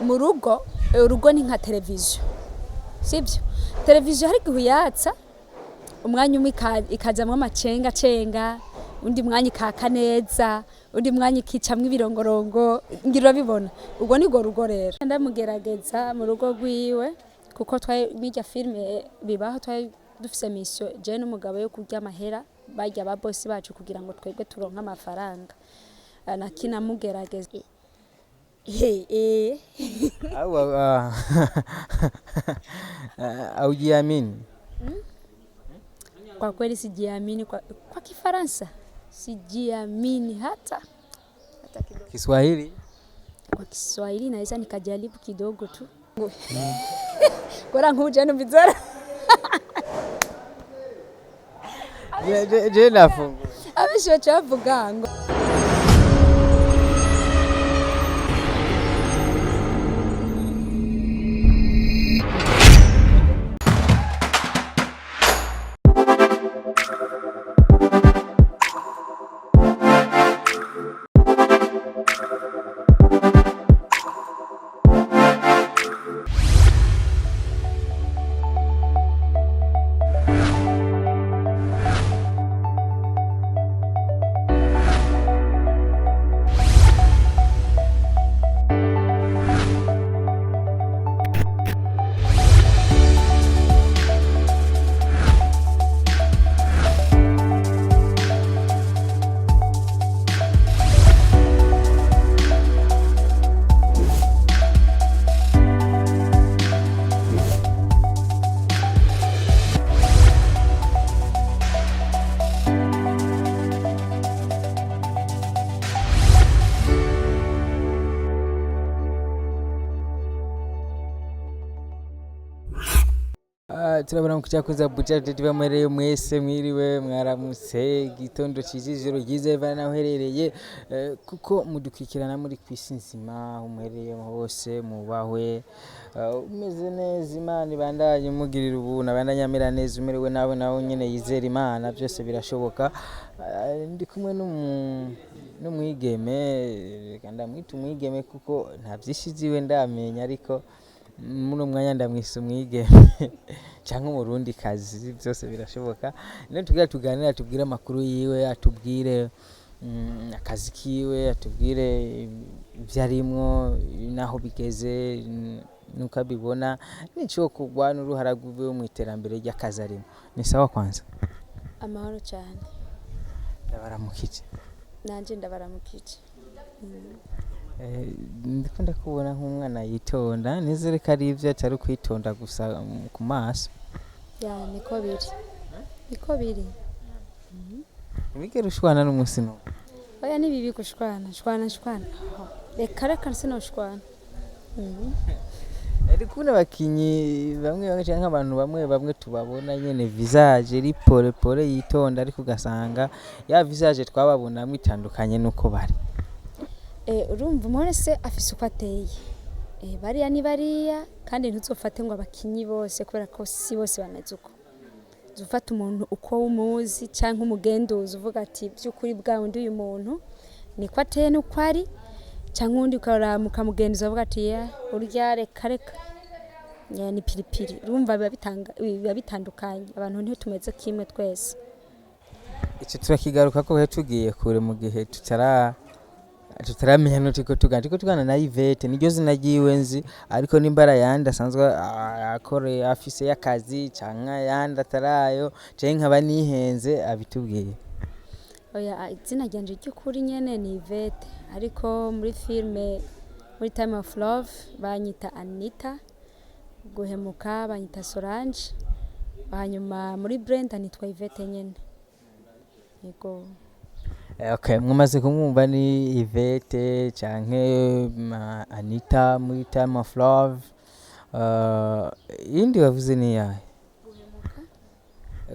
mu rugo urugo ni nka televiziyo sibyo televiziyo hari gihuyatsa umwanya umwe ikajamwe amacenga cenga undi mwanya ikaka neza undi mwanya ikicamwe ibirongorongo ngira bibona ubwo ni go rugo rero ndamugerageza mu rugo rwiwe kuko twajya filme bibaho dufise mission je n'umugabo yo kurya amahera bajya ba boss bacu kugira ngo twebwe turonka amafaranga nakinamugerageza au jiamini? Kwa kweli sijiamini kwa Kifaransa sijiamini hata kidogo. Kiswahili? Kwa Kiswahili naweza nikajaribu kidogo tu. Bora nkuje no bizara. Je nafungu. Abisho chavuga ngo turabona mu kuza buca tuba mwereye mwese mwiriwe mwaramutse gitondo cizijoro gize bana uherereye kuko mudukikirana muri kwisi nzima umwereye hose mubahwe umeze neza Imana ibandanye mugirira ubuntu abandanye amera neza umerewe nawe nawe nyene yizera Imana byose birashoboka ndi kumwe n'umwigeme kandi amwita umwigeme kuko nta byishiziwe ndamenya ariko muno mwanya ndamwise umwigeme cyangwa umurundi kazi byose birashoboka none tuganira tubwire amakuru yiwe atubwire akazi kiwe atubwire ibyarimwo naho bigeze nuko abibona nico kugwa n'uruhara rw'uwe mu iterambere ry'akazi arimo ni sawa kwanza amahoro cyane ndabaramukije nanje ndabaramukije ndikunda kubona nk'umwana yitonda nizere ko ari ivyo atari kwitonda gusa ku maso ya niko biri wigera ushwana n'umusi no oya ni bibi gushwana reka sinoshwana Kuna bakinyi bamwe cyangwa abantu bamwe tubabona nyene visage ri pole yitonda ariko ugasanga ya visage twababona mwitandukanye nuko bari urumva umuntu se afise uko ateye bariya ni bariya kandi ntuzofate ngo abakinyi bose kubera ko si bose bameze uko zufata umuntu uko umuzi cyangwa umugenduzi uvuga ati by'ukuri bwawe ndi uyu muntu niko ateye nuko ari cyangwa undi ukaramuka mugenduzi uvuga ati ya urya reka ni piripiri urumva biba bitandukanye abantu ntiyo tumeze kimwe twese icyo turakigaruka ko tugiye kure mu gihe tutaramenya n'utiko tugana na YVETTE niryo zina ryiwenzi ariko nimbara yandi asanzwe akore afise y'akazi cyangwa yandi atarayo cyangwa nkaba nihenze abitubwiye oya izina ryanje ry'ukuri nyene ni YVETTE ariko muri filme muri Time of Love banyita Anita guhemuka banyita Solange hanyuma muri Brenda nitwa YVETTE nyene yego okay mwamaze kumwumva ni YVETTE canke Anita muri Time of Love indi wavuze ni yahe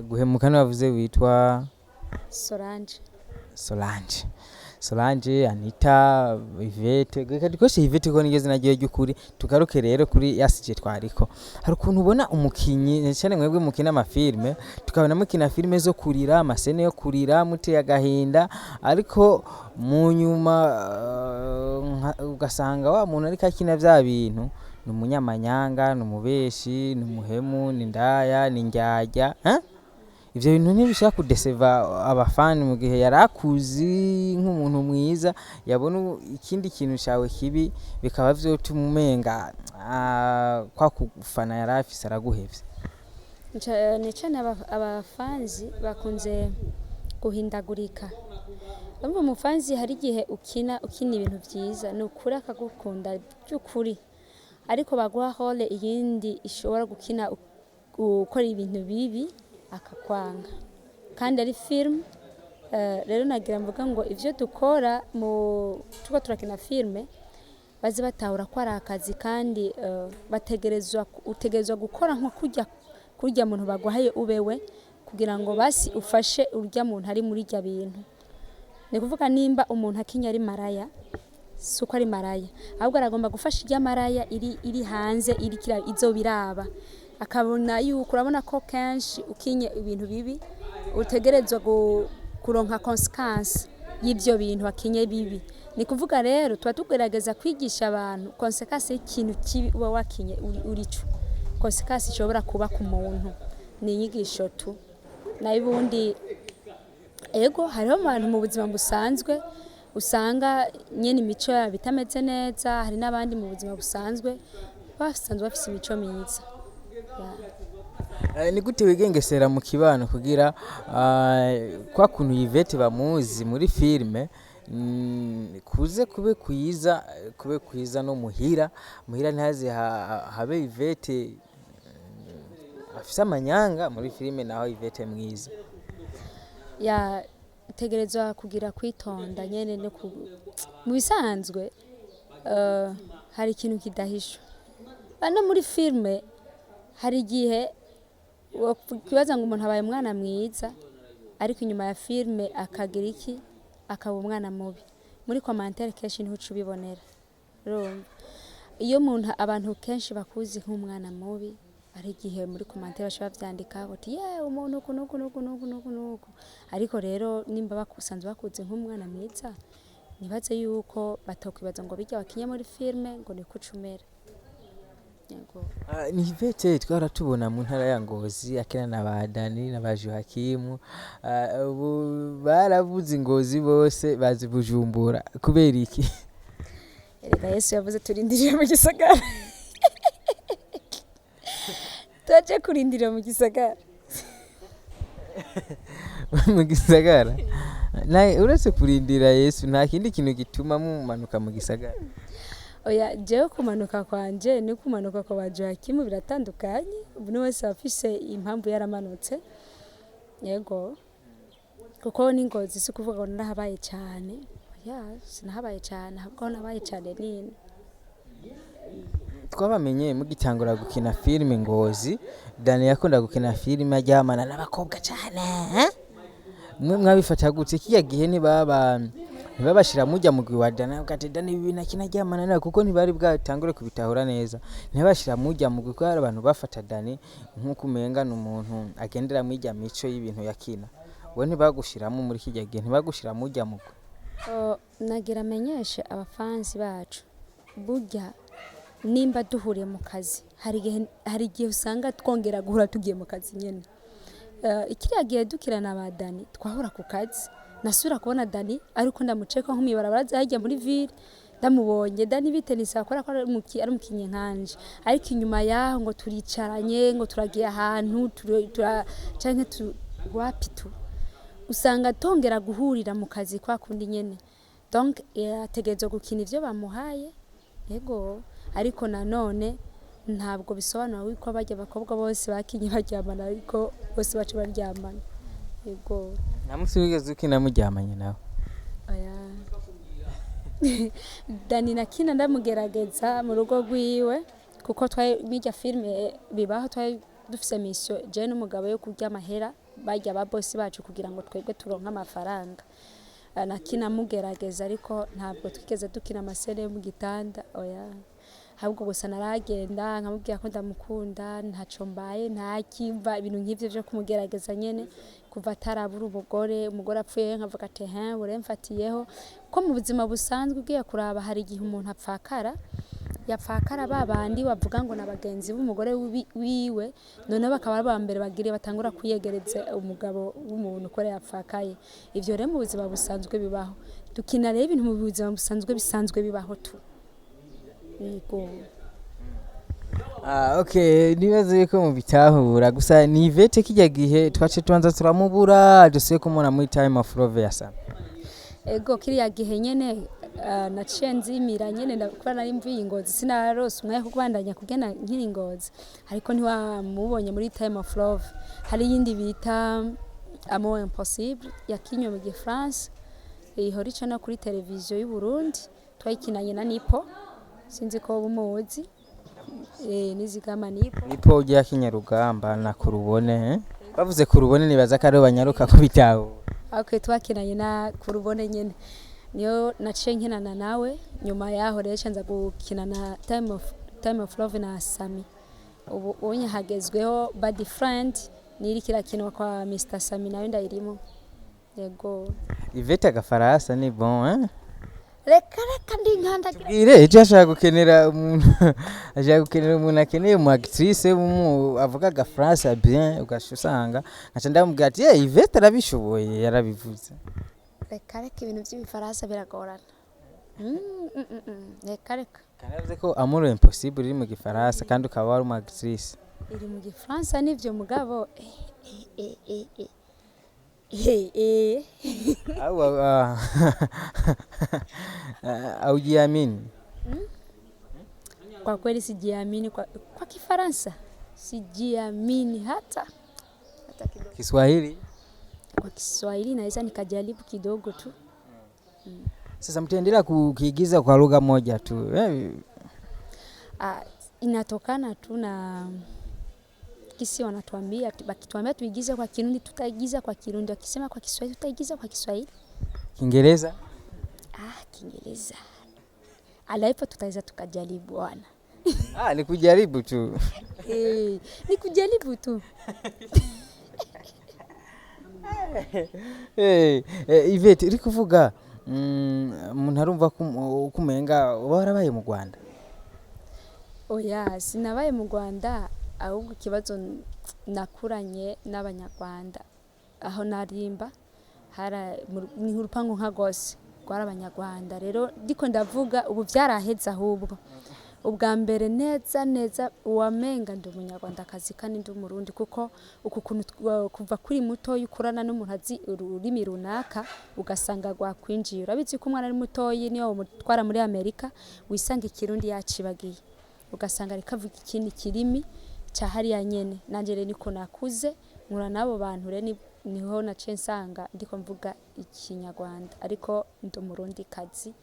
guhemuka no wavuze witwa Solange Solange, Anita, Yvette, reka dukoreshe Yvette ko nigeze nagiye ry'ukuri. Tugaruke rero kuri yasije twariko. Hari ukuntu ubona umukinyi cyane mwebwe mukina amafilme, tukabona mukina filme zo kurira, amasene yo kurira, muteye agahinda, ariko mu nyuma ugasanga wa muntu ariko akina vya bintu ni umunyamanyanga, ni umubeshi, ni umuhemu, ni ndaya, ni ndyarya. Ivyo bintu ntibishaka kudeseva abafani mu gihe yarakuzi nk'umuntu mwiza, yabona ikindi kintu cyawe kibi bikaba vyo tumumenga kwa kufana yarafise araguhevye. Cyane abafanzi bakunze guhindagurika. Bamwe mu fanzi hari igihe ukina ibintu byiza nukuri akagukunda by'ukuri, ariko baguha hole iyindi ishobora gukina gukora ibintu bibi akakwanga kandi ari film. Rero nagira mvuga ngo ivyo dukora mu tuko turakina filme bazi batahura ko ari akazi kandi utegerezwa gukora nko kurya muntu baguhaye ubewe kugira ngo basi ufashe urya muntu ari muri rya bintu. Ni kuvuga nimba umuntu akinya ari maraya suko ari maraya, ahubwo aragomba gufasha irya maraya iri hanze iri kira izo biraba, akabona yuko urabona ko kenshi ukinye ibintu bibi utegerezwa kuronka consequence y'ibyo bintu akinye bibi. Ni kuvuga rero tuba tugerageza kwigisha abantu consequence y'ikintu kibi uba wakinye urico, consequence ishobora kuba ku muntu. Ni inyigisho tu nayibundi ego hariho abantu mu buzima busanzwe usanga nyene imico bitameze neza, hari n'abandi mu buzima busanzwe basanzwe bafise imico myiza. Ni gute wigengesera mu kibano kugira kwa kuntu Yvette bamuzi muri filme kuze kube kwiza no muhira ntaze habe Yvette afise amanyanga muri filme naho Yvette mwiza. Tegerezwa kugira kwitonda nyene no mu bisanzwe hari ikintu kidahisho. Bano muri filme hari igihe kibaza ngo umuntu abaye umwana mwiza ariko inyuma ya filme akagira iki akaba umwana mubi. Muri commentaire kenshi niho ubibonera. Iyo umuntu abantu kenshi bakuzi nk'umwana mubi ari igihe muri commentaire bashobora byandika bati umuntu nuko, ariko rero nimba bakusanzwe bakuzi nk'umwana mwiza nibaze yuko batokwibaza ngo bijya bakinye muri filme ngo niko cumera. Ni Yvette twara tubona mu ntara ya Ngozi akina na badani na bajuhakimu, baravuze Ngozi bose bazi Bujumbura kubera iki? Erega Yesu yavuze turindiriye mu gisagara. Twaje kurindira mu gisagara. Mu gisagara naye uretse kurindira Yesu nta kindi kintu gituma mumanuka mu gisagara? Oya jewe kumanuka kwanje ni kumanuka kwa bajuhakimu biratandukanye, buri wese afise impamvu yaramanutse. Yego kuko ni Ngozi si kuvuga ngo ndahabaye cyane, sinahabaye cyane ahubwo nabaye cyane nini. Twabamenye mugitangura gukina filme Ngozi, Dani yakunda gukina filme ajyamana n'abakobwa cyane. Mwe mwabifata gutse kiya gihe ntibabashira mujya mu gwiwadana ukate Dani bibi nakina ajyamana nawe kuko ntibari bwatangure kubitahura neza. Ntibashira mujya mu gwikora abantu bafata Dani nkuko umenga n'umuntu agendera mu ijya mico y'ibintu yakina. We ntibagushiramo muri kijya gihe ntibagushira mujya mu nagira menyeshe abafansi bacu burya nimba duhuriye mu kazi hari igihe usanga twongera guhura tugiye mu kazi nyene. Ikiriya gihe dukirana ba Dani twahura ku kazi nasura kubona Dani ariko ndamuceka nk'umwibarabara zajya muri ville ndamubonye Dani bitenisa akora ko ari umukinye nkanje, ariko inyuma yaho ngo turicaranye ngo turagiye ahantu canke wapitu usanga tongera guhurira mu kazi kwa kundi nyene. Donc yategerezwa gukina ivyo bamuhaye yego, ariko nanone ntabwo bisobanura wiko bajya abakobwa bose bakinye baryamana ariko bose bacu baryamana. Yego namusi wigeze ukina muryamanye nawe? Oya Dani nakina ndamugerageza mu rugo rwiwe kuko twajya filme bibaho dufise mission je n'umugabo yo kurya amahera bajya ba boss bacu kugira ngo twebwe turonka amafaranga. nakina mugerageza ariko ntabwo twigeze dukina amasere mu gitanda oya ahubwo gusa naragenda nkamubwira ko ndamukunda ntaco mbaye ntakimva ibintu nk'ivyo byo kumugerageza nyene kuva atarabura umugore apfuye nkavuga ati buremfatiyeho ko mu buzima busanzwe ugiye kuraba hari igihe umuntu yapfakara babandi bavuga ngo nabagenzi b'umugore wiwe none bakaba aba mbere bagire batangura kuyegereza umugabo w'umuntu kore yapfakaye ivyo rero mu buzima busanzwe bibaho dukina rero ibintu mu buzima bisanzwe bibaho tu yego okay nibaze yuko mu bitahura gusa ni Yvette kijya gihe twace tubanza turamubura dose kumona muri time of love ya Samy ego kiriya gihe nyene naciye nzimira nyene ndakora nari mvuye ingozi sinarose umwe kubandanya kugena nkiri ingozi ariko ntiwamubonye muri time of love hari yindi bita Amour impossible yakinyo mu Gifaransa ihorica no kuri televiziyo y'u Burundi twayikinanye na Nipo sinzi ko bumuzi nizigama Nipo ujya kinyarugamba na kurubone bavuze kurubone nibaza ko ari banyaruka ko bitaho okay twakinanye na kurubone nyene niyo naciye nkinana nawe nyuma yaho rero nza gukina na time of love na Samy ubu onye hagezweho bad friend niri kirakinwa kwa Mr Samy nawe ndayirimo yego Yvette agafarasa ni bon reka ndi nkanda tubwire icyo ashaka gukenera umuntu akeneye mu actrice avuga agafarasa bien ugashusanga nkaca ndamubwira ati Yvette arabishoboye yarabivuze reka ibintu by'ibifaransa biragorana reka kanavuze ko Amour impossible iri mu Gifaransa kandi ukaba wari umu actrice iri mu Gifaransa nivyo mugabo aujiamini kwa kweli sijiamini kwa Kifaransa sijiamini hata kidogo. Kiswahili Kwa Kiswahili naweza nikajaribu kidogo tu. Sasa mtaendelea kuigiza kwa lugha moja tu. Inatokana tu na kisi wanatuambia bakituambia tuigize kwa Kirundi tutaigiza kwa Kirundi, wakisema kwa Kiswahili tutaigiza kwa Kiswahili. Kiingereza? Kiingereza. Alaipo tutaweza tukajaribu bwana. Ni kujaribu tu. Ni kujaribu tu. Yvette iri kuvuga umuntu arumva kumenga warabaye mu Rwanda. Oya sinabaye mu Rwanda ahubwo kibazo nakuranye n'abanyarwanda aho narimba ni urupangu nka gose rwara abanyarwanda rero ndiko ndavuga ubu byaraheza ahubwo ubwa mbere neza uwamenga ndi umunyarwanda kazi kandi ndi umurundi kuko kuva kuri muto yukurana n'umuntu azi ururimi runaka ugasanga rwakwinjiye urabizi ko umwana ari mutoyi niyo umutwara muri Amerika wisanga ikirundi yacibagiye ugasanga rikavuga ikindi kirimi cha hariya nyene nanje rero niko nakuze nkura nabo bantu rero niho naciye nsanga ndiko mvuga ikinyarwanda ariko ndi umurundi kazi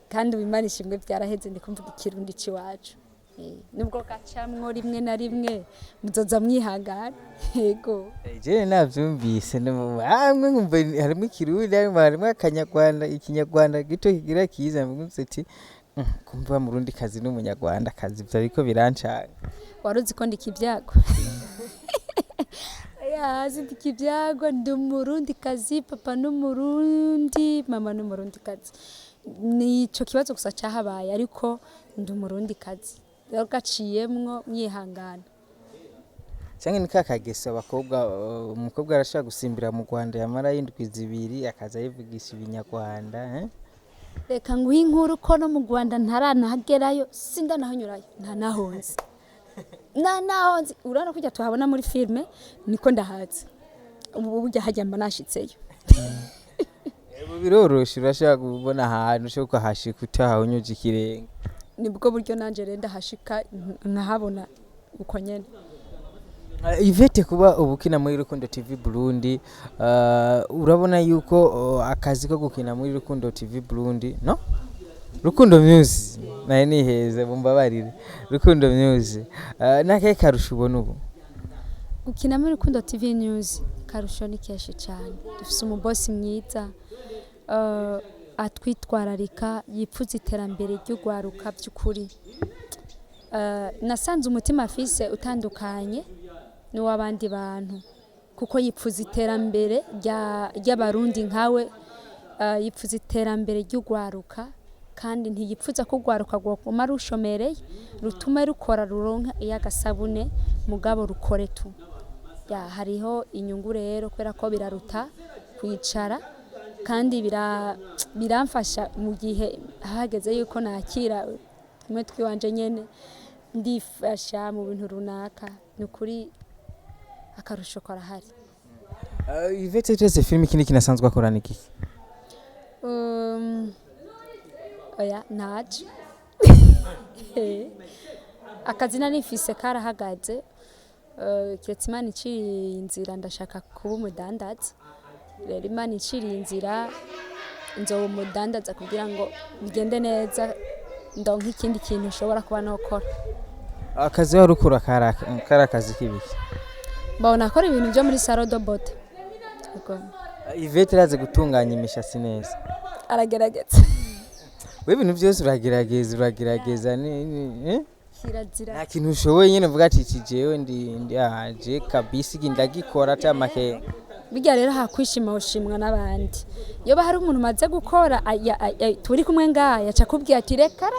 kandi bimanishimwe byaraheze ndiko mvuga ikirundi ciwacu nubwo gacamwo rimwe na rimwe muzoza mwihangana yego je navyumvise amwe ngumva harimo ikirundi harimo akanyarwanda ikinyarwanda gito kigira kiza mvuze ati kumva murundi kazi n'umunyarwanda kazi byariko birancanga waruzi ko ndikibyago ndikibyago ndi umurundi kazi papa n'umurundi mama n'umurundi kazi nico kibazo gusa cyahabaye ariko ndi umurundi kazi rero gaciyemwo mwihangana cyangwa ni kakagesa umukobwa arashaka gusimbira mu Rwanda yamara yindwi zibiri akaza yivugisha ibinyarwanda reka nguhe inkuru ko no mu Rwanda ntaranahagerayo sindanahonyurayo ntanahonze urana kujya tuhabona muri filme niko ndahaze ubu burya hajya mba nashitseyo biroroshe urashaka kubona ahantu ushaka hashika utahonyuje ikirenga nibwo buryo nanje renda hashika nkahabona uko nyene Yvette kuba ubukina muri Rukundo TV Burundi urabona yuko akazi ko gukina muri Rukundo TV Burundi no Rukundo Music naye ni heza bumbabarire Rukundo Music nakaye karusha ubona ubu gukina muri Rukundo TV News karusho ni keshi cyane dufise umubosi mwiza atwitwararika yipfuza iterambere ry'ugwaruka by'ukuri. Nasanze umutima afise utandukanye n'uw'abandi bantu kuko yipfuza iterambere ry'abarundi nkawe, yipfuza iterambere ry'ugwaruka kandi ntiyipfuza ko ugwaruka rwoguma rushomereye, rutume rukora ruronka iyagasabune mugabo rukore tu. Hariho inyungu rero kubera ko biraruta kwicara kandi biramfasha mu gihe hageze yuko nakira umwe twiwanje nyene ndifasha mu bintu runaka, nukuri akarusho karahari. Yvette twese film ikindi kinasanzwe akora niki? Oya naje akazina nifise karahagaze, kiretse Imana iciriye inzira ndashaka kuba umudandaza. Rero Imana iciriye inzira nzoba umudandaza kugira ngo bigende neza, ndonke ikindi kintu ushobora kuba nokora. Akazi wari ukora kari akazi k'ibiki? Mbona akora ibintu byo muri salon de beauté. Yvette arazi gutunganya imishatsi neza? Aragerageza. We ibintu byose uragerageza ni kirazira. nta kintu ushoboye nyene uvuga ati jewe ndi aje kabisa ndagikora atamake? Bijya rero hakwishima ushimwa n'abandi. Iyo bahari umuntu maze gukora turi kumwe ngaya aca kubwiye ati reka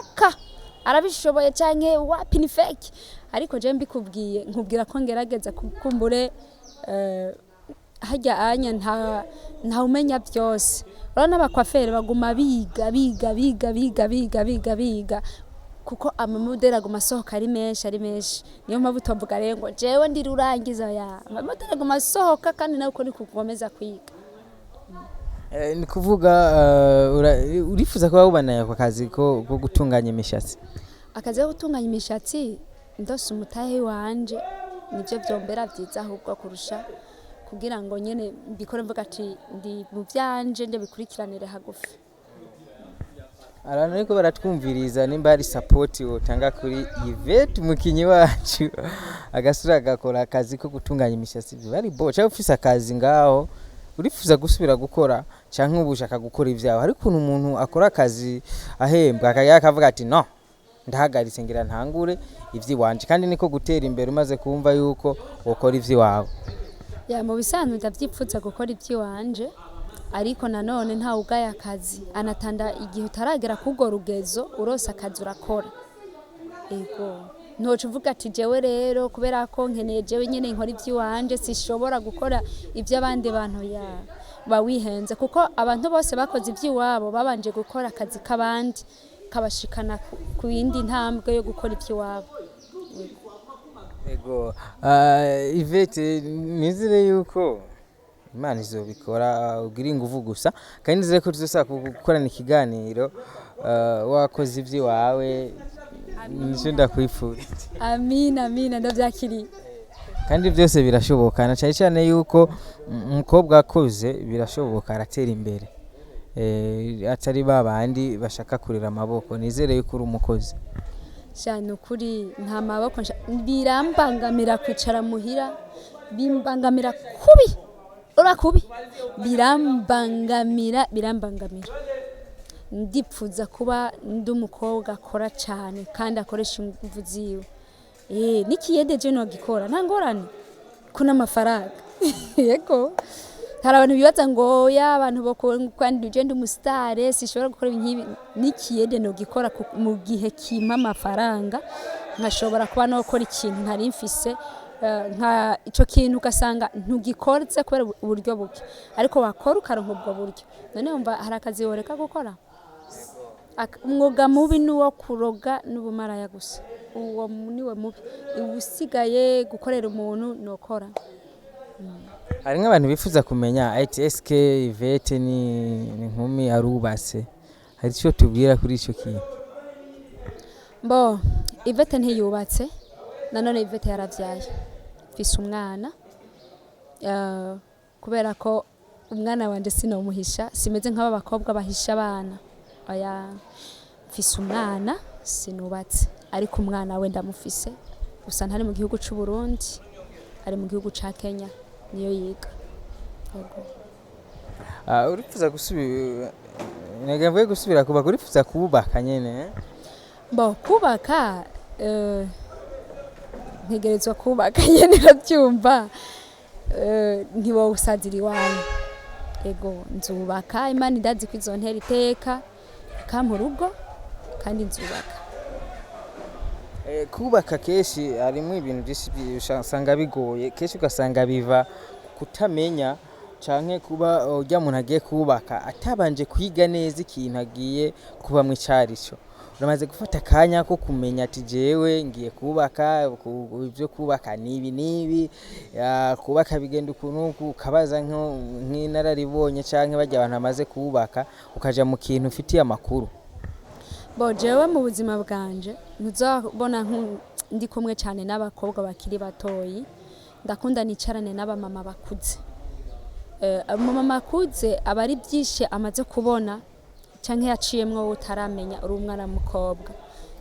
arabishoboye canke wapi ni fake, ariko je mbikubwiye nkubwira ko ngerageza kukumbure hajya anya nta umenya byose. Urabona abakwafere baguma biga kuko amamodeli aguma asohoka ari menshi. Niyo mpamvu tuvuga rero ngo jewe ndi rurangiza ya amamodeli aguma asohoka kandi nawe uko ni kukomeza kwiga. Ni kuvuga urifuza kuba ubanaye kwa kazi ko gutunganya imishatsi? Akazi ko gutunganya imishatsi ndose umutahe wanje nivyo byombera byiza ahubwo kurusha kugira ngo nyene mbikore mvuga ati ndi mu byanje nde bikurikiranire hagufi. Ariko baratwumviriza nimba ari support utanga kuri Yvette umukinyi wacu agasura agakora akazi ko gutunganya imishatsi byo bari bo cyangwa ufise akazi ngaho urifuza gusubira gukora canke ubushaka gukora ivyawe. Ariko umuntu akora akazi ahembwa akavuga ati no ndahagaritse ngira ntangure ivyiwanje, kandi niko gutera imbere umaze kumva yuko ukora ivyiwawe. Mu bisanzwe ndavyipfuza gukora ivyiwanje, ariko nanone nta ugaya akazi anatanda igihe utaragera kugo rugezo urose akazi urakora. Ntoce uvuga ati jewe rero kubera ko nkeneye jewe nyene nkora ivyiwanje sishobora gukora ivy'abandi bantu bawihenze, kuko abantu bose bakoze ivyiwabo babanje gukora akazi kabandi kabashikana ku yindi ntambwe yo gukora ivyiwabo. Yvette nizire yuko Imana izobikora ugira ingufu gusa, kandi nizire ko tuzosaba gukorana ikiganiro wakoze ivyiwawe. Nico ndakwifuza. Amina ndavyakiriye. Kandi byose birashoboka, na cyane yuko umukobwa akoze birashoboka aratera imbere, atari babandi bashaka kurira amaboko. Nizere yuko uri umukozi cyane ukuri, nta maboko birambangamira kwicara muhira, bimbangamira kubi birambangamira. Ndipfuza kuba ndi umukobwa akora cyane kandi akoresha ingufu ziwe. Nikiyedeje no gikora nta ngorane kuna amafaranga. Yego hari abantu bibaza ngo abantu kandi ugende umusitare sishobora gukora ibintu. Nikiyede no gikora mu gihe kimpa amafaranga nkashobora kuba no gukora ikintu ntari mfise, nka ico kintu ugasanga ntugikoretse kubera uburyo buke, ariko wakora ukaronka ubwo buryo. None umva hari akazi woreka gukora. Umwuga mubi nuwo kuroga n'ubumaraya gusa, uwo niwe mubi. Usigaye gukorera umuntu nokora. Hari nk'abantu bifuza kumenya SK Yvette ni nkumi arubase, hari icyo tubwira kuri icyo kintu? Yvette ntiyubatse, nanone Yvette yaravyaye, mfise umwana, kubera ko umwana wanje sinomuhisha, simeze nk'aba bakobwa bahisha abana. Mfise umwana sinubatse, ariko umwana we ndamufise, gusa ntari mu gihugu cy'u Burundi, ari mu gihugu ca Kenya niyo yiga. Urifuza gusubira nagamvuye gusubira kubaka urifuza kubaka nyene Bo kubaka ntegerezwa kubaka nyene urabyumva ntiwosazira iwanyu ego nzubaka Imana idazi ko izontera iteka kampa urugo kandi nzubaka. kubaka keshi harimo ibintu byinshi usanga bigoye keshi ugasanga biva kutamenya canke kuba urya muntu agiye kubaka atabanje kwiga neza ikintu agiye kuba mu cyarico uramaze gufata akanya ko kumenya ati jewe ngiye kubaka ibyo kubaka nibi kubaka bigenda ukuntu ukabaza nk'inararibonye canke bajya abantu bamaze kubaka ukaja mu kintu ufitiye amakuru. Bo jewe mu buzima bwanje ntuzabona ndi kumwe cyane n'abakobwa bakiri batoyi ndakunda nicarane n'abamama bakuze. Mama akuze aba ari byinshi amaze kubona canke yaciyemwo utaramenya uri umwana mukobwa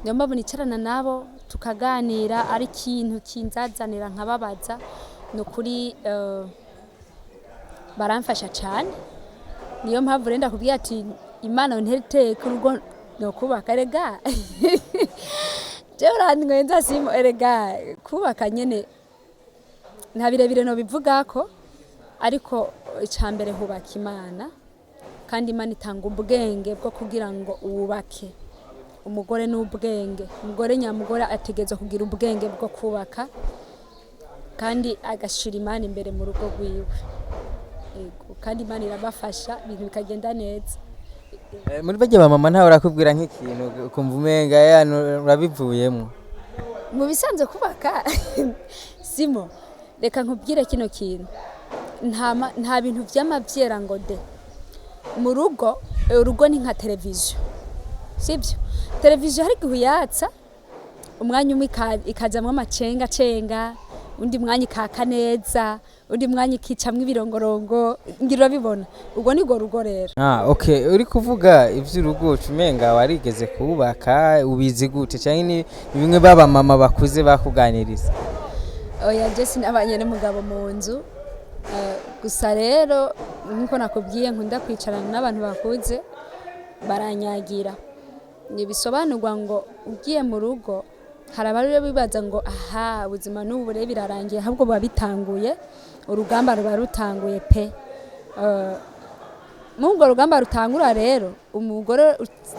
niyo mpamvu nicarana nabo tukaganira ari ikintu kinzazanira nkababaza nukuri baramfasha cyane niyo mpamvu renda kubwira ati Imana nteriteka urugo no kubaka rega je urandwenza simo erega kubaka nyene nta birebire no bivugako ariko icambere hubaka Imana kandi Imana itanga ubwenge bwo kugira ngo ubake umugore n'ubwenge umugore nyamugore ategeza kugira ubwenge bwo kubaka kandi agashira Imana imbere mu rugo rwiwe kandi Imana irabafasha ibintu bikagenda neza. Muri bajya ba mama ntawe urakubwira nk'ikintu ukumva umenga urabivuyemo mu bisanzwe kubaka simo reka nkubwire kino kintu nta bintu vy'amavyera ngo de mu rugo urugo ni nka televiziyo sibyo televiziyo hari gihuyatsa umwanya umwe ikajamwe amacenga cenga undi mwanya ikaka neza undi mwanya ikicamwe ibirongorongo ngira bibona ubwo ni go rugo rero. Okay uri kuvuga ivy'urugo cumenga warigeze kubaka ubizi gute cyane ni bimwe baba mama bakuze bakuganiriza. Oya je sinabanye n'umugabo mu nzu gusa rero nkuko nakubwiye nkunda kwicarana n'abantu bakuze baranyagira nibisobanurwa ngo ugiye mu rugo harabari bibaza ngo aha ubuzima n'ubure birarangiye ahubwo babitanguye urugamba ruba rutanguye pe mungo rugamba rutangura rero umugore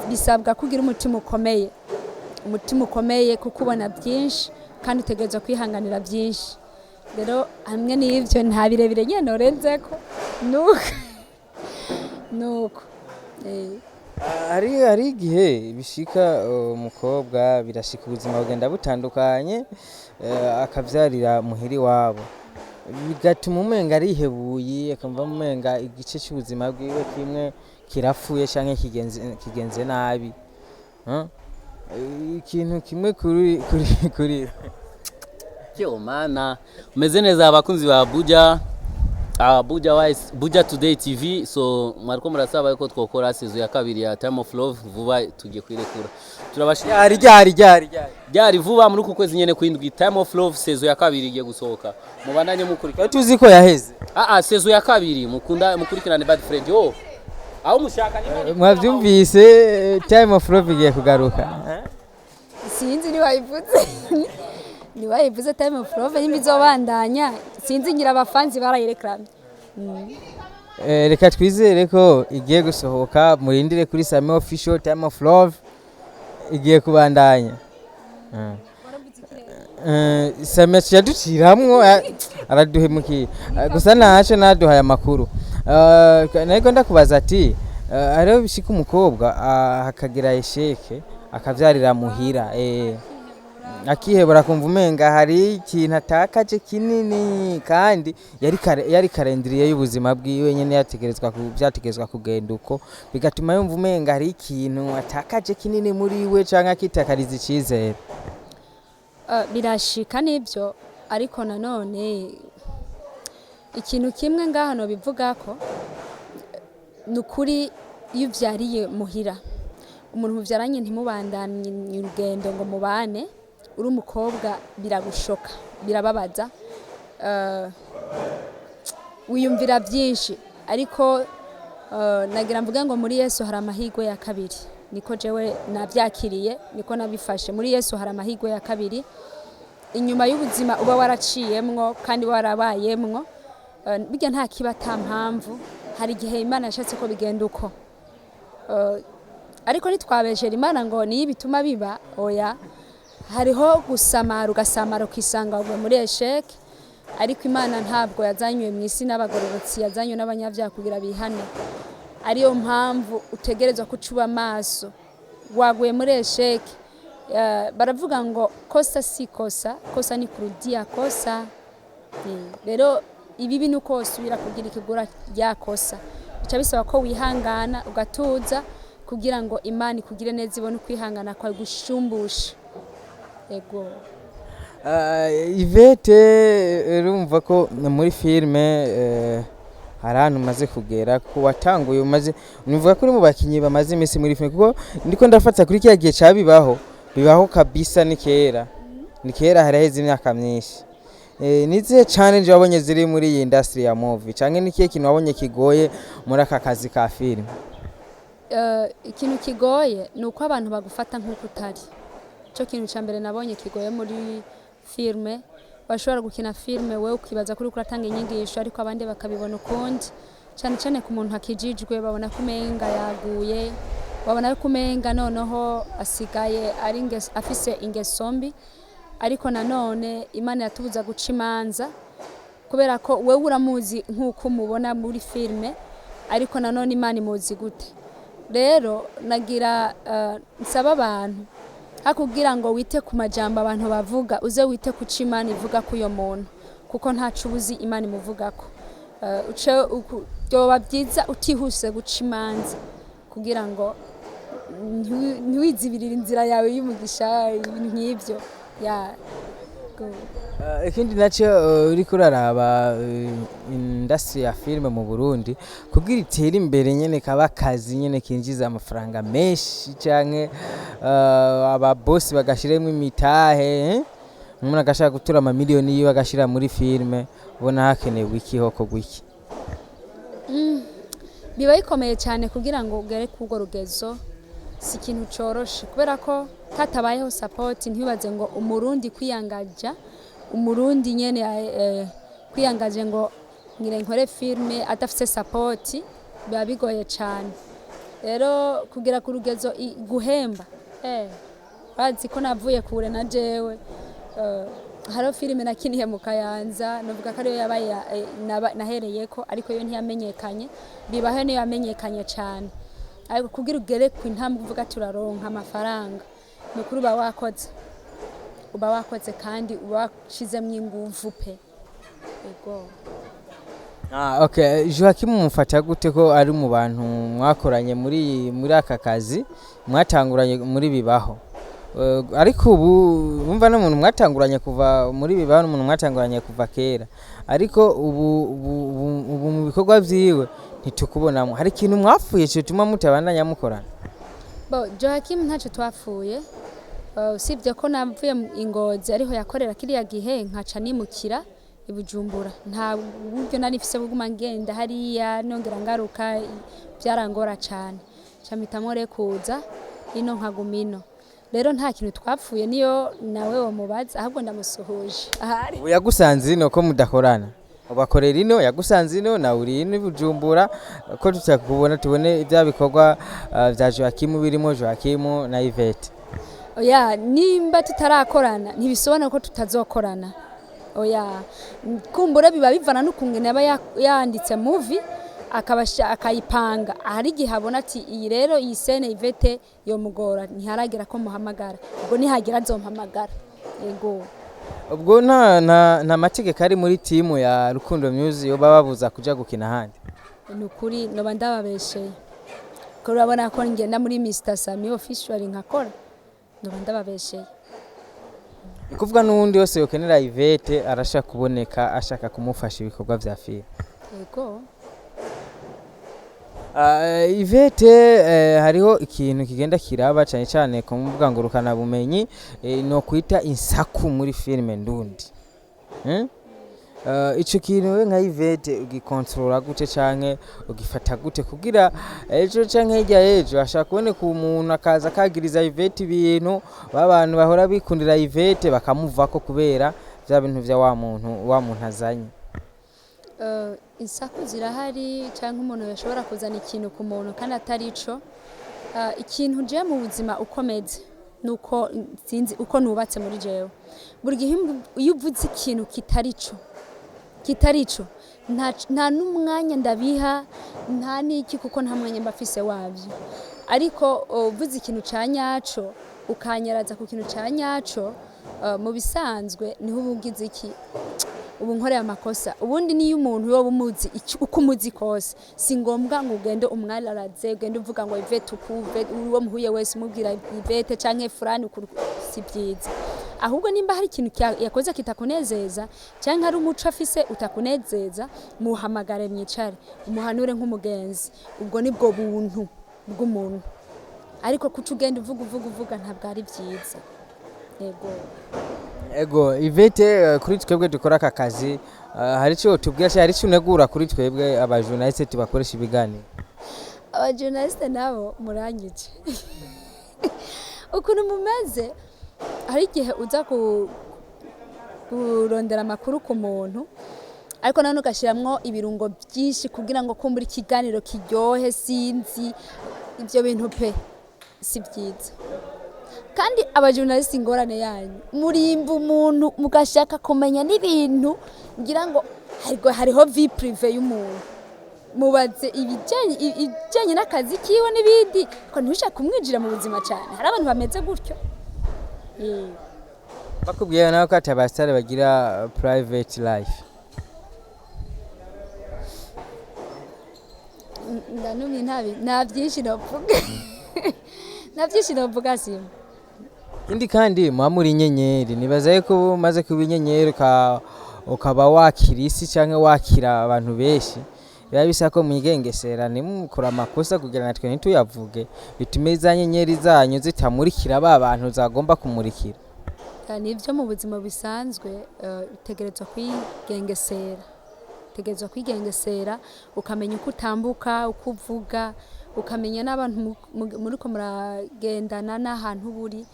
bisabwa kugira umutima ukomeye kuko ubona byinshi kandi utegerezwa kwihanganira byinshi rero hamwe n'ivyo nta birebire nyene orenzeko nuko hari igihe bishika umukobwa birashika ubuzima bugenda butandukanye akavyarira muhiri wabo bigatuma umenga arihebuye akamva umenga igice cy'ubuzima bwiwe kimwe kirapfuye canke kigenze nabi ikintu kimwe kuri Kyo mana umeze neza abakunzi ba Buja Today TV so mwariko murasaba yuko twokora sezo ya kabiri ya Time of Love vuba tugiye kwirekura turabashira ryari vuba muri uku kwezi nyene kwindwi Time of Love sezo ya kabiri igiye gusohoka mubandanye mukurikira tuzi ko yaheze sezo ya kabiri mukurikirane Bad Friend aho mushaka mwavyumvise Time of Love igiye kugaruka sinzi ni wayivuze Time of Love y'imizobandanya sinzi ngira abafanzi barayirekramye reka twizere ko igiye gusohoka murindire kuri SAMY official Time of Love igiye kubandanya SAMY yaduciramwo araduhemukiye gusa naco naduhaye amakuru nariko ndakubaza ati ariho bishika umukobwa hakagira esheke akavyarira muhira akihebura kumva umenga hari ikintu atakaje kinini kandi yari karendiriye y'ubuzima bwiwe nyene byategerezwa kugenda uko bigatuma yumva umenga hari ikintu atakaje kinini muri we canke akitakariza icizere. Birashika nibyo ariko nanone ikintu kimwe ngaha no bivuga ko nukuri iyo uvyariye muhira umuntu muvyaranye ntimubandanye urugendo ngo mubane uri umukobwa biragushoka birababaza wiyumvira byinshi ariko nagira mvuge ngo muri Yesu hari amahirwe ya kabiri, niko jewe navyakiriye, niko nabifashe. Muri Yesu hari amahirwe ya kabiri, inyuma y'ubuzima uba waraciyemwo kandi warabayemwo, bijya nta kiba ata mpamvu. Hari igihe Imana yashatse ko bigenda uko, ariko nitwabejera Imana ngo niyo bituma biba, oya. Hariho gusamara, ugasamara ukisanga muri esheke, ariko Imana ntabwo yazanywe mu isi n'abagororotsi, yazanywe n'abanyabyaha kugira bihane. Ariyo mpamvu utegerezwa kucuba amaso. Waguye muri esheke, baravuga ngo kosa si kosa, kosa ni kurudia kosa. Rero ibibi nuko usubira kugira ikigura rya kosa, bica bisaba ko wihangana ugatuza kugira ngo Imana ikugire neza, ibone kwihangana kwa gushumbusha. Ego Yvette, urumva ko muri filme hari ahantu umaze kugera ko watanguye, umaze nivuga ko uri mu bakinyi bamaze iminsi muri filme, kuko ndiko ndafata kuri kiya gihe cabibaho kabisa. Ni kera haraheze imyaka myinshi. Nize challenge wabonye ziri muri iyi industry ya movie, canke ni kiye kintu wabonye kigoye muri aka kazi ka filme? Ikintu kigoye nuko abantu bagufata nk'uko utari. Cyo kintu ca mbere nabonye kigoye muri filme. Bashobora gukina filme wewe ukibaza kuri kuratanga inyigisho, ariko abandi bakabibona ukundi, cyane cyane ku muntu akijijwe, babona kumenga yaguye, babona kumenga noneho asigaye ari afise ingeso mbi. Ariko nanone Imana yatubuza guca imanza, kubera ko wewe uramuzi nk'uko umubona muri filme, ariko nanone Imana imuzi gute. Rero nagira nsaba abantu hakugira ngo wite ku majambo abantu bavuga, uze wite ku Imana ivuga ku yo muntu, kuko ntacu ubuzi Imana imuvugako. Byoba byiza utihuse guca imanza kugira ngo ntiwizibirire inzira yawe y'umugisha, ibintu nk'ibyo. Ikindi nacyo uriko uraraba industry ya filme mu Burundi kugira itere imbere nyene, kaba akazi nyene kinjiza amafaranga menshi, canke aba boss bagashiremwe imitahe, umuntu agashaka gutura ama miliyoni yiwe agashira muri filme, ubona hakenewe iki hoko gwiki? Biba bikomeye cyane kugira ngo ugere kugo rugezo, si ikintu coroshe, kubera ko hatabayeho support. Ntibaze ngo umurundi kwiyangaja, umurundi nyene kwiyangaje ngo ngire nkore filme adafise support, biba bigoye cyane. Rero kugira ku rugezo guhemba, bazi ko navuye kure na jewe. Haro filme nakiniye mu Kayanza, novuga ko ariyo yabaye nahereyeko, ariko yo ntiyamenyekanye. Bibaho niyo yamenyekanye cyane, ariko kugira ugere ku intambwe uvuga turaronka amafaranga, nukuri uba wakoze kandi ubashizemwe ingufu pe. Ego. Okay, Joachim mufata gute ko ari mu bantu mwakoranye muri aka kazi, mwatanguranye muri bibaho? Ariko ubu umva no muntu mwatanguranye kuva muri bibaho, n'umuntu mwatanguranye kuva kera, ariko ubu mu bikorwa vyiwe ntitukubonamo. Hari ikintu mwapfuye cyo tuma mutabandanya mukorana? Joachim ntacyo twapfuye, usibye ko navuye Ingozi ariho yakorera kiriya gihe, nkaca nimukira i Bujumbura. Nta buryo nari mfise buguma ngenda hariya nongera ngaruka, byarangora cyane. Camita more kuza ino nkagumino. Rero nta kintu twapfuye, niyo nawe wo mubaza, ahubwo ndamusuhuje. Ahari ubu yagusanze ino ko mudakorana, ubakorera ino, yagusanze ino na uri ino Bujumbura, ko tutakubona tubone ibya bikorwa bya Joachim birimo Joachim na Yvette. Oya, nimba tutarakorana ntibisobana ko tutazokorana. Oya, kumbura biba bivana n'ukungene aba yanditse movie akayipanga. Hari gihe abona ati iyi rero iyi scene Yvette yo mugora, ntiharagira ko muhamagara, ubwo nihagira azompamagara. Ego. Ubwo nta mategeko ari muri timu ya Rukundo Music yo bababuza kuja gukina handi? Nukuri noba ndababesheye, ko urabona ko ngenda muri Mr Samy official nkakora, noba ndababesheye. Ikuvuga n'undi wose yokenera Yvette arashaka kuboneka, ashaka kumufasha ibikorwa vya filme. Ego. Yvette, hariho ikintu kigenda kiraba cyane cyane ku mbuga ngurukana bumenyi, no kwita insaku muri filme ndundi. ico kintu we nka Yvette ugikontrola gute canke ugifata gute kugira ejo canke hirya ejo ashaka kuboneka umuntu akaza kagiriza Yvette ibintu babantu bahora bikundira Yvette bakamuvako kubera bya bintu vya wa muntu azanye. Isaku zirahari cyangwa umuntu yashobora kuzana ikintu ku muntu kandi atari ico. Ikintu je mu buzima ukomeze nuko sinzi uko nubatse muri jewe. Buri gihe iyo uvuze ikintu kitari ico nta n'umwanya ndabiha nta niki kuko nta mwanya mbafise wabyo. Ariko uvuze ikintu canyaco ukanyaraza ku kintu canyaco mu bisanzwe niho ubugize iki ubu nkoreye amakosa. Ubundi niyo umuntu yo bumuzi uko umuzi kose si ngombwa ngo ugende umwalaraze ugende uvuga ngo Yvette ukuve uwo muhuye wese mubwira Yvette canke Furani si byiza. Ahubwo nimba hari ikintu yakoze kitakunezeza canke hari umuco afise utakunezeza muhamagare mwicare umuhanure nk'umugenzi. Ubwo nibwo buntu bw'umuntu. Ariko kuca ugenda uvuga ntabwo ari byiza. Ego Yvette kuri twebwe dukora aka kazi hari cyo tubwira hari cyo unegura kuri twebwe abajournaliste tubakoresha ibiganiro. Abajournaliste nabo murangije ukuntu mumeze hari igihe uza kurondera amakuru ku muntu ariko none ugashiramwo ibirungo byinshi kugira ngo kumbura ikiganiro kiryohe sinzi ibyo bintu pe si byiza. Kandi abajournaliste ingorane yanyu murimba umuntu mugashaka kumenya n'ibintu ngira ngo hariho vie privée y'umuntu mubaze ibijanye n'akazi kiwe n'ibindi ko ntushaka kumwijira mu buzima cyane. Hari abantu bameze gutyo bakubwiye nawe ko atabastare bagira private life. Ndanumye nta byinshi novuga nta byinshi novuga sima. Indi kandi muri inyenyeri nibaza yuko umaze kuba inyenyeri ukaba wakira isi canke wakira abantu benshi biba bisa ko mwigengesera nimukora amakosa kugira natwe ntituyavuge bitume za nyenyeri zanyu zitamurikira ba bantu zagomba kumurikira. Nivyo mu buzima bisanzwe bitegerezwa kwigengesera ukamenya uko utambuka uko uvuga ukamenya n'abantu muriko muragendana n'ahantu buri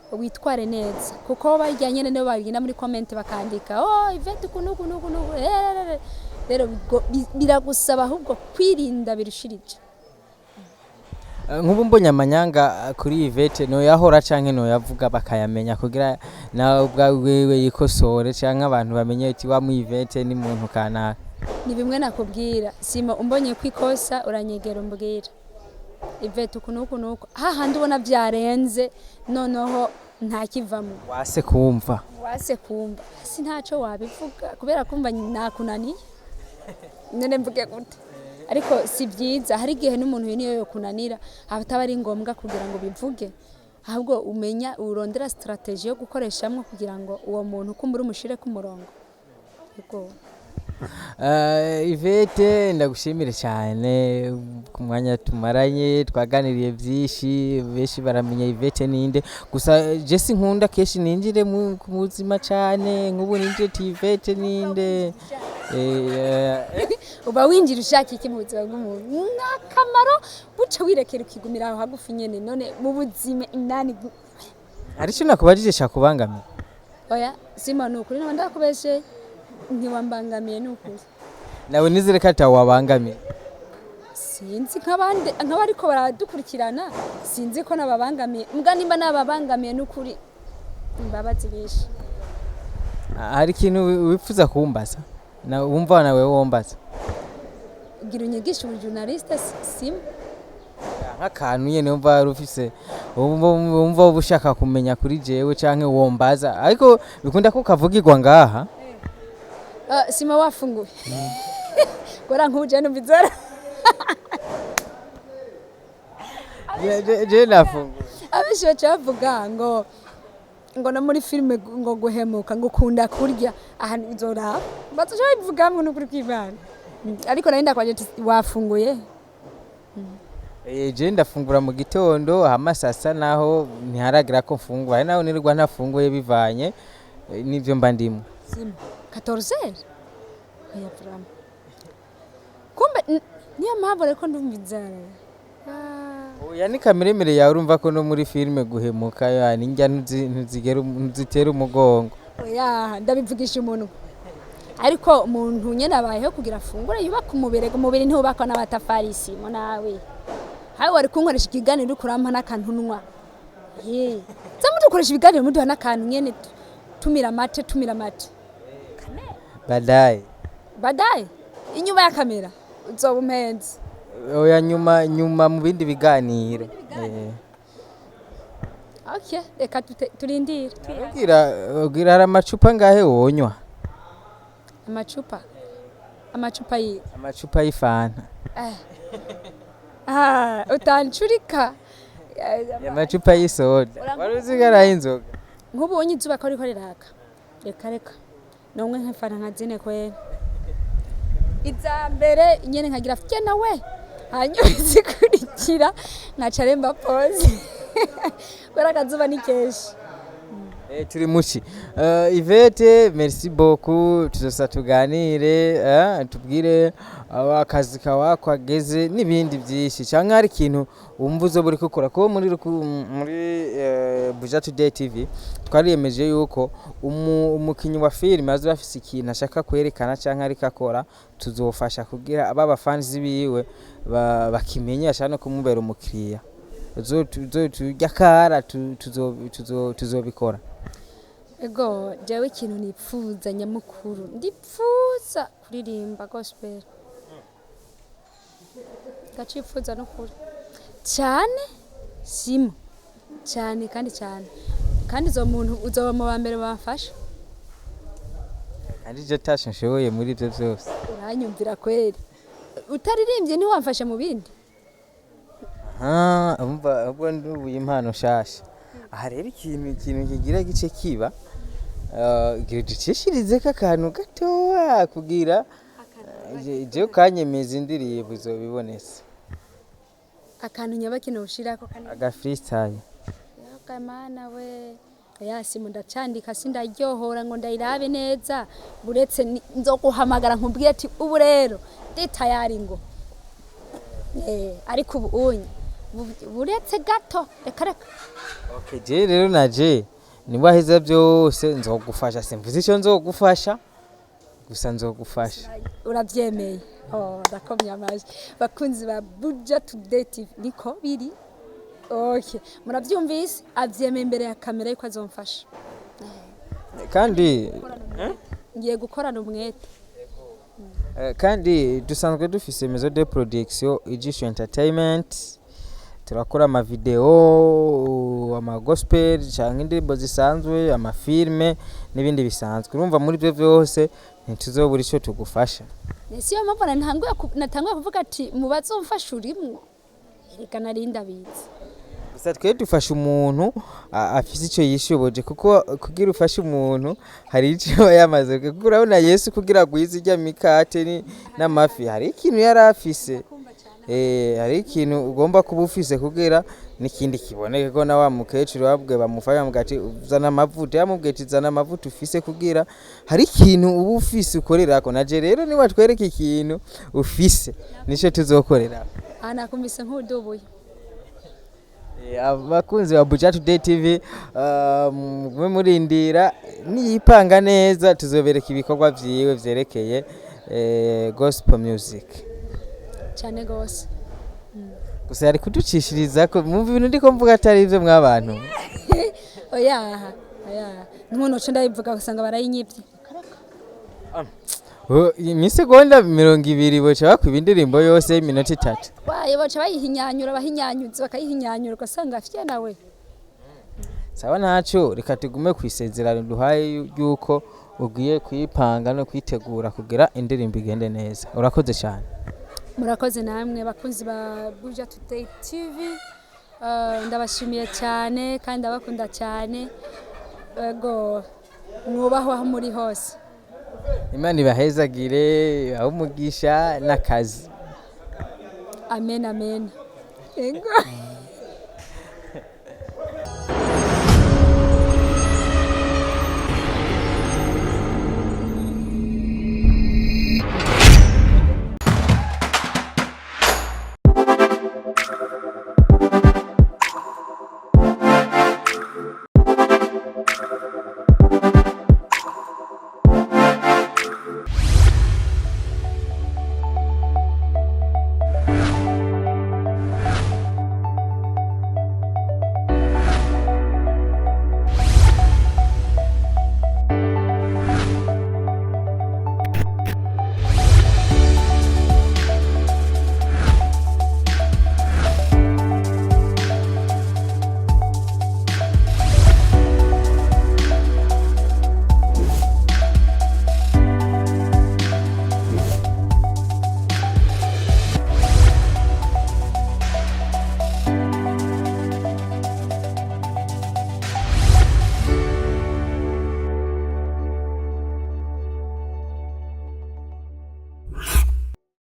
witware neza kuko bajyanye ne bagina muri comment bakandika Yvette kuno rero biragusaba ahubwo kwirinda birushirije. Nk'ubu mbonye amanyanga kuri Yvette no yahora canke no yavuga bakayamenya kugira nawe ubwawe yikosore canke abantu bamenye ati wa mu Yvette ni muntu kanaka. Ni bimwe nakubwira sima umbonye kwikosa uranyegera umbwira Yvette kunuko hahandi ubona byarenze noneho nta kivamo wase kumva si ntaco wabivuga kubera kumva nakunaniye none mvuge gute. Ariko si byiza hari igihe n'umuntu niyo yo kunanira abataba ari ngombwa kugira ngo bivuge ahubwo umenya urondera strategie yo gukoreshamwe kugira ngo uwo muntu kumbura umushire ku murongo. Yvette ndagushimire cyane ku mwanya tumaranye twaganiriye byinshi benshi baramenya Yvette ninde gusa je sinkunda keshi ninjire mu buzima cyane nk'ubu ninje Yvette ninde uba winjira ushaka iki mu buzima bw'umuntu nakamaro buce wirekera ukigumira aho hagufi nyene none mu buzima inani ari cyo nakubajije cyakubangamiye. Oya sima nukuri ndakubeshe ntiwambangamiye n'ukuri nawe nizere ko atawabangamiye. Sinzi nk'abariko baradukurikirana sinzi ko nababangamiye mbwa nimba nababangamiye n'ukuri imbabazi bishe. Hari ikintu wifuza kumbaza na wumva nawe wombaza gira unyigisha journaliste sim nk'akantu nyene wumva rufise wumva ubushaka kumenya kuri jewe canke wombaza ariko bikunda ko kavugirwa ngaha. Sima wafunguye gora nkuje numvizera je nafunguye abisho cyavuga ngo no muri filme ngo guhemuka ngo kunda kurya aha izora bazoje bivugamwe no kuri kwibana ariko narinda kwaje wafunguye. Je ndafungura mu gitondo amasasa naho ntiharagira ko mfungura naho nirwa ntafunguye bivanye nivyo mba ndimo. Sima 14 oya vrama kumbe niyo mpamvu reko ndumva inzara oya ni kameremere yawe urumva ko no muri filime guhemuka yani njya ntuzitera umugongo oya ndabivugisha umuntu ariko umuntu nyene abayeho kugira afungure yubaka umubiri ntubakwa n'abatafari isimo nawe hawe wari kunkoresha ikiganiro kurampa n'akantu nwa zamu dukoresha ibiganiro muduha n'akantu nyene tumira mate badaye inyuma ya kamera uzoba umenze oya nyuma mu bindi biganiro okay reka turindire ugira hari amacupa ngahe wonywa amacupa y'ifanta utancurika amacupa y'isoda wari uzigaraho inzoga nk'ubu ubonye izuba ko riko riraka reka nomwe nk'ifanta nkazine kwera iza mbere nyene nkagira afite nawe hanyuma zikurikira nkaca remba pause kubera akazuba ni kenshi turi muki Yvette merci beaucoup tuzosa tuganire tubwire akazi kawe kwageze n'ibindi byinshi cyangwa hari ikintu wumva uzo buri gukora ko muri Buja Today TV twariyemeje yuko umukinyi wa filime azo afise ikintu ashaka kwerekana cyangwa ari kakora tuzofasha kugira aba fans biwe bakimenyesha no kumubera umukiriya tujya kara tuzobikora ego jewe ikintu nipfuza nyamukuru ndipfuza kuririmba gospel gacipfuza no kuri cyane simo cyane kandi zo muntu uzoba mu bambere bamfasha kandi je tashe nshoboye muri byo byose uranyumvira kweri utaririmbye ntiwamfasha mu bindi umva ubwo ndubuye impano shasha aha rero ikintu kigira gice kiba ducishirize akantu gatoya kugira je kanyemeza indirimbo izobibonese akantu nyabakino ushirako aga freestyle yakamana we yasimu ndacandika sindaryohora ngo ndayirabe neza buretse nzoguhamagara nkubwiye ati ubu rero tayari ngo ariko ubu unye buretse gato reka okay je rero naje niwaheza byose nzogufasha simvuze icyo nzogufasha gusa nzogufasha urabyemeye ndakomye amaje bakunzi ba Buja Today TV niko biri okay murabyumvise avyemeye imbere ya kamera yuko azomfasha kandi ngiye gukorana umwete kandi dusanzwe dufise maison de production Ijisho Entertainment turakora ama video ama gospel cyangwa indirimbo zisanzwe ama filme n'ibindi bisanzwe urumva muri byo byose ntituzobura icyo tugufasha nesiyo mpamvu natanguye kuvuga ati mubazo mfasha urimwo reka narinda bizi gusa twe dufasha umuntu afise icyo yishoboje kuko kugira ufashe umuntu hari icyo yamaze kuko urabona Yesu kugira gwiza ijya mikate n'amafi hari ikintu yari afise hari ikintu ugomba kuba ufise kugira n'ikindi kiboneke ko na wa mukecuru wabwe bamufaya mugati uzana amavuta yamubwiye ati zana amavuta ufise kugira hari ikintu uba ufise ukorerako naje rero ni watwereka ikintu ufise nico tuzokorera nakumbise nk'udubuye abakunzi ba Buja Today TV mwe murindira niyipanga neza tuzobereka ibikorwa vyiwe vyerekeye gospel music cyane gose gusa yari kuducishiriza ko mu bintu ndiko mvuga atari ivyo mwabantu oya n'umuntu cyo ndabivuga gusanga barayinyibye imisegonda 20 boca bakwiba indirimbo yose y'iminota 3 waye boca bayihinyanyura bahinyanyuza bakayihinyanyura ugasanga afite nawe sawa naco reka tugume kwisezerano duhaye yuko ugiye kuyipanga no kwitegura kugira indirimbo igende neza urakoze cyane murakoze namwe bakunzi ba Buja Today TV ndabashimiye cyane kandi abakunda cyane ego mwubaho aho muri hose Imana ibahezagire aho umugisha n'akazi amen ego